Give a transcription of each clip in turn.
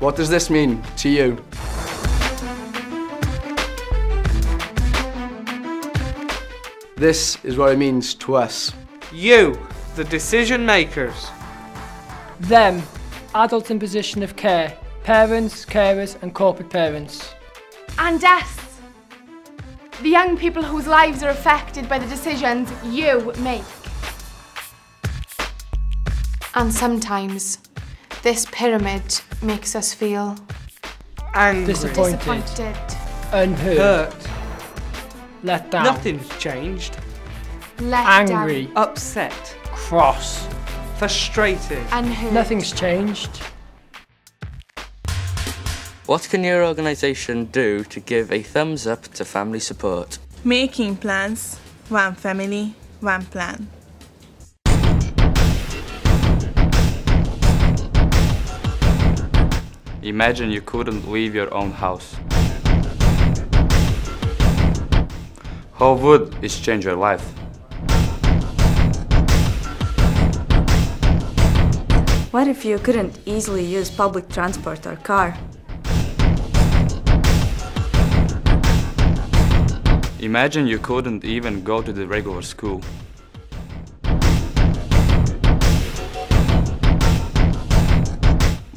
What does this mean to you? This is what it means to us. You, the decision makers. Them, adults in position of care, parents, carers and corporate parents. And us, the young people whose lives are affected by the decisions you make. And sometimes, this pyramid makes us feel Angry. Disappointed. Unheard. Hurt. Let down. Nothing's changed. let Angry. down, Upset. Cross. Frustrated. unheard. Nothing's changed. What can your organisation do to give a thumbs up to family support? Making plans. One family, one plan. Imagine you couldn't leave your own house. How would it change your life? What if you couldn't easily use public transport or car? Imagine you couldn't even go to the regular school.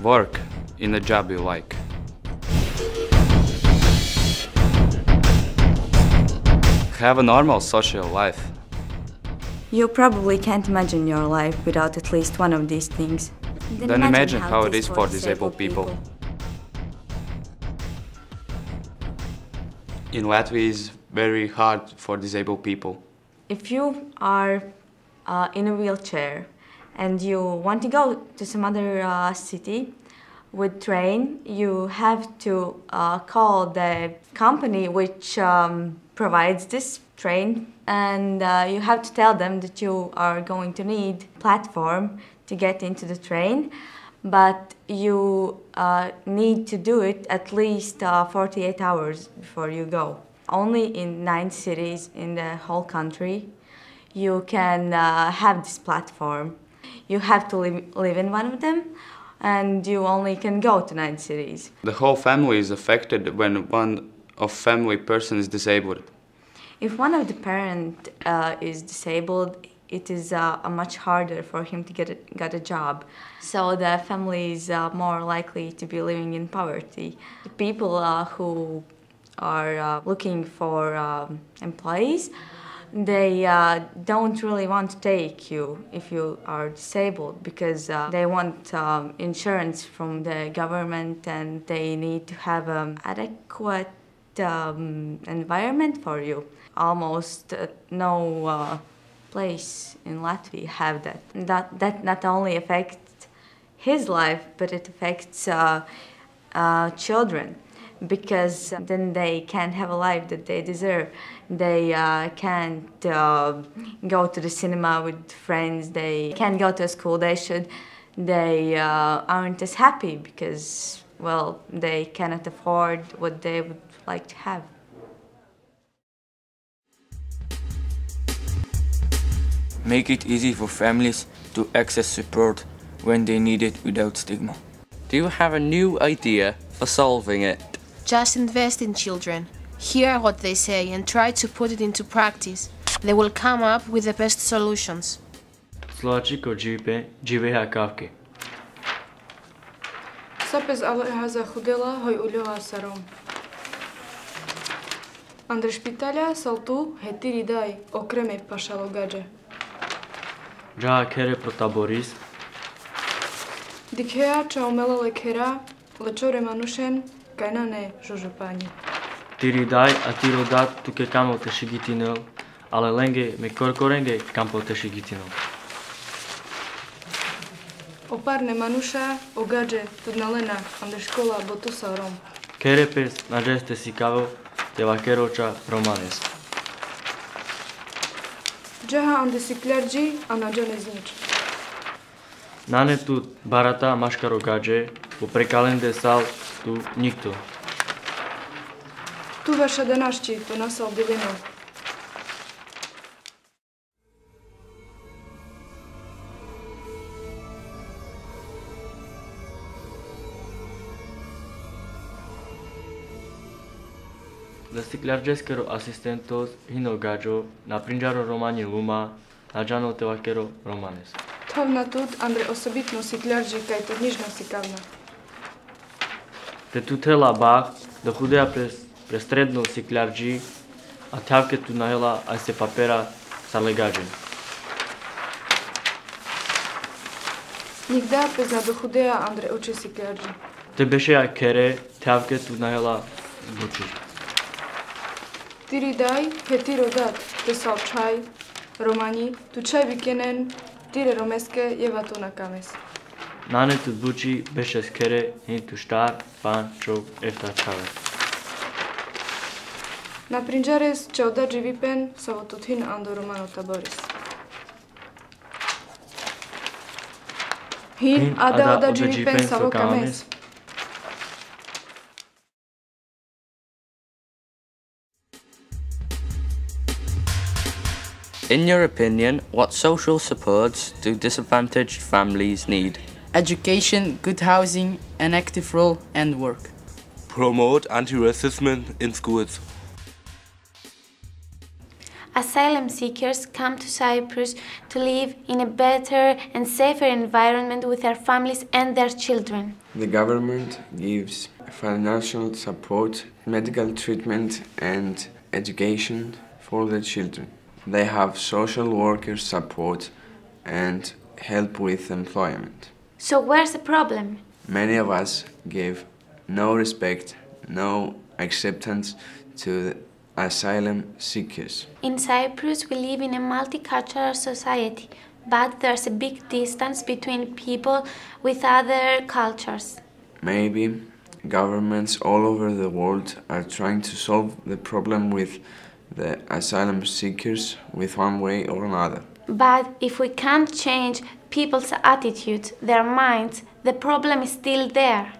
Work in a job you like. Have a normal social life. You probably can't imagine your life without at least one of these things. Then imagine how it is for disabled people. In Latvia, it's very hard for disabled people. If you are in a wheelchair and you want to go to some other city with train, you have to call the company which provides this train, and you have to tell them that you are going to need platform to get into the train, but you need to do it at least 48 hours before you go. Only in 9 cities in the whole country you can have this platform. You have to live in one of them, and you only can go to 9 cities. The whole family is affected when one of family person is disabled. If one of the parent is disabled, it is much harder for him to get a job. So the family is more likely to be living in poverty. The people who are looking for employees, they don't really want to take you if you are disabled, because they want insurance from the government, and they need to have an adequate environment for you. Almost no place in Latvia have that. That not only affects his life, but it affects children, because then they can't have a life that they deserve. They can't go to the cinema with friends, they can't go to school they should. They aren't as happy because, well, they cannot afford what they would like to have. Make it easy for families to access support when they need it without stigma. Do you have a new idea for solving it? Just invest in children. Hear what they say and try to put it into practice. They will come up with the best solutions. Slovačiko живея кавки. Сапез алоха захудела хой улёа саром. Андре шпиталя салту хетири дай окреме пашало гадже. Джа кере протаборис. Дикеа чаумела лекера лечоре манушен кайнане жужупани. Tiri dai atiro dat tuke kamo te shigitino, ale lenge me korkorenge kampo te shigitino. Oparne manusha ogadže tudnalena ande škola botu sarom. Kerepes na jeste sikavo te vakerocha romanes. Džaha ande siklerđi a na džane znič. Nane tu barata maškaro gadže, po prekalende sal tu nikto. Tu vaša današći to nasal divino. le ciclargescero asistentos hino gaggio na prinjaro romani luma na giano tevaquero romanes. Tavna tut andre osobitno siklarđi kaj to nižno sikavna. Te tutela bach de judea prestredno ciclargi a tavke tu nahela a se papera salegagin. Nigda pezna do hudea andre oči siklarđi. Te bešea kere tavke tu nahela buči. Tiri daj, hetiro dat, te sal čaj, romani, tu čaj vikenen, tire romeske jevato na kames. Nane tu buči bešes kere hin tu štar, pan, čov, efta čave. Na prinđares će odađi vipen, savotutin ando romano taboris. Hin ada odađi vipen savo kames. In your opinion, what social supports do disadvantaged families need? Education, good housing, an active role and work. Promote anti-racism in schools. Asylum seekers come to Cyprus to live in a better and safer environment with their families and their children. The government gives financial support, medical treatment and education for the children. They have social worker support and help with employment. So where's the problem? Many of us give no respect, no acceptance to the asylum seekers. In Cyprus we live in a multicultural society, but there's a big distance between people with other cultures. Maybe governments all over the world are trying to solve the problem with the asylum seekers with one way or another. But if we can't change people's attitudes, their minds, the problem is still there.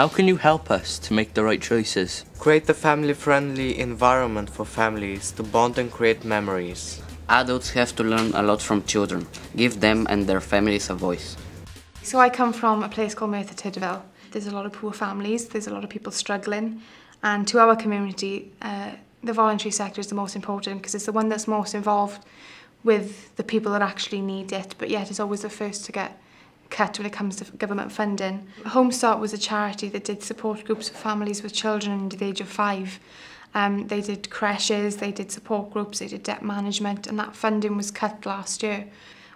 How can you help us to make the right choices? Create a family-friendly environment for families to bond and create memories. Adults have to learn a lot from children. Give them and their families a voice. So I come from a place called Merthyr Tydfil. There's a lot of poor families, there's a lot of people struggling, and to our community, the voluntary sector is the most important because it's the one that's most involved with the people that actually need it, but yet it's always the first to get cut when it comes to government funding. Home Start was a charity that did support groups of families with children under the age of 5. They did creches, they did support groups, they did debt management, and that funding was cut last year.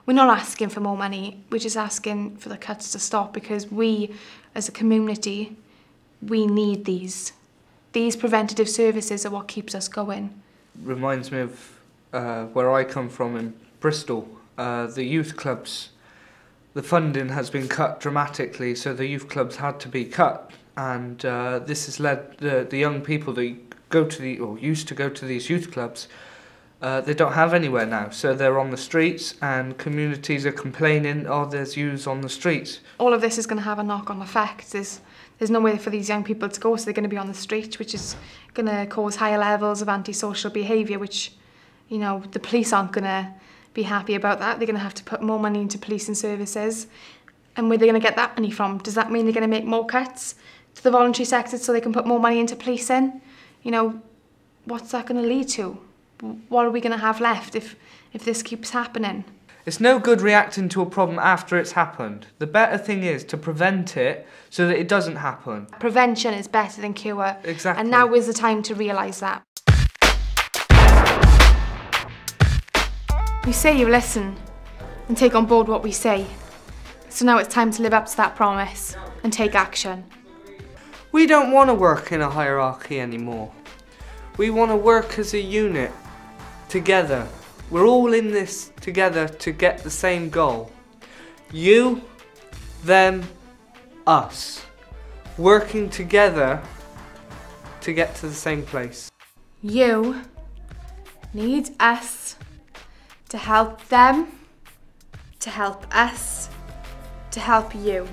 We're not asking for more money, we're just asking for the cuts to stop because we, as a community, we need these. These preventative services are what keeps us going. Reminds me of where I come from in Bristol, the youth clubs. The funding has been cut dramatically, so the youth clubs had to be cut, and this has led the young people that go to or used to go to these youth clubs. They don't have anywhere now, so they're on the streets, and communities are complaining, oh, there's youths on the streets. All of this is going to have a knock-on effect. There's no way for these young people to go, so they're going to be on the street, which is going to cause higher levels of antisocial behaviour, which, you know, the police aren't going to be happy about that. They're going to have to put more money into policing services. And where are they going to get that money from? Does that mean they're going to make more cuts to the voluntary sector so they can put more money into policing? You know, what's that going to lead to? What are we going to have left if this keeps happening? It's no good reacting to a problem after it's happened. The better thing is to prevent it so that it doesn't happen. Prevention is better than cure. Exactly. And now is the time to realise that. We say you listen and take on board what we say. So now it's time to live up to that promise and take action. We don't want to work in a hierarchy anymore. We want to work as a unit, together. We're all in this together to get the same goal. You, them, us. Working together to get to the same place. You need us to help them, to help us, to help you.